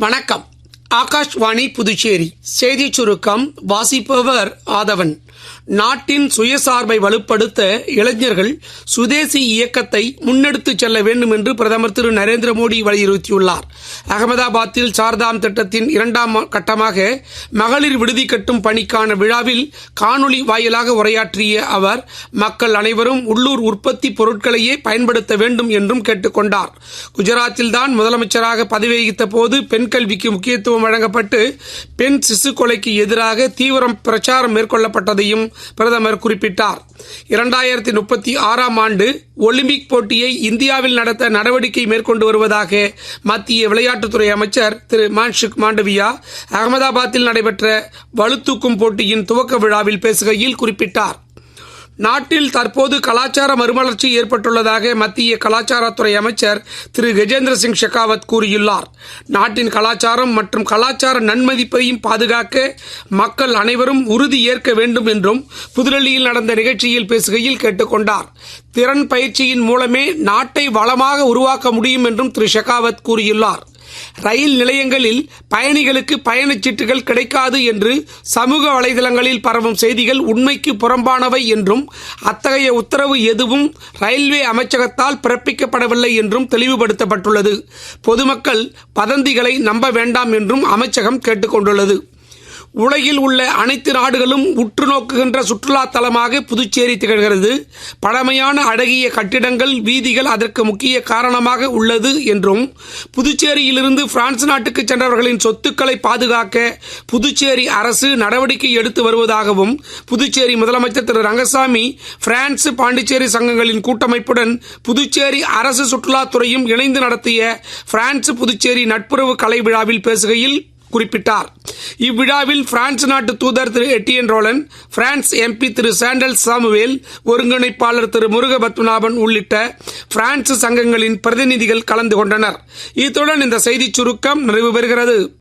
வணக்கம். ஆகாஷ்வாணி புதுச்சேரி செய்திச் சுருக்கம் வாசிப்பவர் ஆதவன். நாட்டின் சுயசார்பை வலுப்படுத்த இளைஞர்கள் சுதேசி இயக்கத்தை முன்னெடுத்துச் செல்ல வேண்டும் என்று பிரதமர் திரு நரேந்திர மோடி வலியுறுத்தியுள்ளார். அகமதாபாத்தில் சார்தாம் திட்டத்தின் 2ஆம் கட்டமாக மகளிர் விடுதி கட்டும் பணிக்கான விழாவில் காணொலி வாயிலாக உரையாற்றிய அவர், மக்கள் அனைவரும் உள்ளூர் உற்பத்தி பொருட்களையே பயன்படுத்த வேண்டும் என்றும் கேட்டுக் கொண்டார். குஜராத்தில்தான் முதலமைச்சராக பதவி வகித்த போது பெண் கல்விக்கு முக்கியத்துவம் வழங்கப்பட்டு பெண் சிசு கொலைக்கு எதிராக தீவிரம் பிரச்சாரம் மேற்கொள்ளப்பட்டதையும் பிரதமர் குறிப்பிட்டார். 2036ஆம் ஆண்டு ஒலிம்பிக் போட்டியை இந்தியாவில் நடத்த நடவடிக்கை மேற்கொண்டு வருவதாக மத்திய விளையாட்டுத்துறை அமைச்சர் திரு மன்சுக் மாண்டவியா அகமதாபாத்தில் நடைபெற்ற பளுதூக்கும் போட்டியின் துவக்க விழாவில் பேசுகையில் குறிப்பிட்டார். நாட்டில் தற்போது கலாச்சார மறுமலர்ச்சி ஏற்பட்டுள்ளதாக மத்திய கலாச்சாரத்துறை அமைச்சர் திரு கஜேந்திர சிங் ஷெகாவத் கூறியுள்ளார். நாட்டின் கலாச்சாரம் மற்றும் கலாச்சார நன்மதிப்பையும் பாதுகாக்க மக்கள் அனைவரும் உறுதி ஏற்க வேண்டும் என்றும் புதுடெல்லியில் நடந்த நிகழ்ச்சியில் பேசுகையில் கேட்டுக் கொண்டார். திறன் பயிற்சியின் மூலமே நாட்டை வளமாக உருவாக்க முடியும் என்றும் திரு ஷெகாவத் கூறியுள்ளார். ரயில் நிலையங்களில் பயணிகளுக்கு பயணச்சீட்டுகள் கிடைக்காது என்று சமூக வலைதளங்களில் பரவும் செய்திகள் உண்மைக்கு புறம்பானவை என்றும் அத்தகைய உத்தரவு எதுவும் ரயில்வே அமைச்சகத்தால் பிறப்பிக்கப்படவில்லை என்றும் தெளிவுபடுத்தப்பட்டுள்ளது. பொதுமக்கள் வதந்திகளை நம்ப வேண்டாம் என்றும் அமைச்சகம் கேட்டுக் கொண்டுள்ளது. உலகில் உள்ள அனைத்து நாடுகளும் உற்று நோக்குகின்ற சுற்றுலா தலமாக புதுச்சேரி திகழ்கிறது. பழமையான அழகிய கட்டிடங்கள், வீதிகள் அதற்கு முக்கிய காரணமாக உள்ளது என்றும், புதுச்சேரியிலிருந்து பிரான்ஸ் நாட்டுக்கு சென்றவர்களின் சொத்துக்களை பாதுகாக்க புதுச்சேரி அரசு நடவடிக்கை எடுத்து வருவதாகவும், புதுச்சேரி முதலமைச்சர் திரு ரங்கசாமி பிரான்ஸ், பாண்டிச்சேரி சங்கங்களின் கூட்டமைப்புடன் புதுச்சேரி அரசு சுற்றுலாத்துறையும் இணைந்து நடத்திய பிரான்ஸ் புதுச்சேரி நட்புறவு கலை விழாவில் பேசுகையில் குறிப்பிட்டார். இவ்விழாவில் பிரான்ஸ் நாட்டு தூதர் திரு எட்டியன் ரோலன், பிரான்ஸ் எம்பி திரு சாண்டல் சாமுவேல், ஒருங்கிணைப்பாளர் திரு முருக பத்மநாபன் உள்ளிட்ட பிரான்ஸ் சங்கங்களின் பிரதிநிதிகள் கலந்து கொண்டனர். இத்துடன் இந்த செய்திச் சுருக்கம் நிறைவு பெறுகிறது.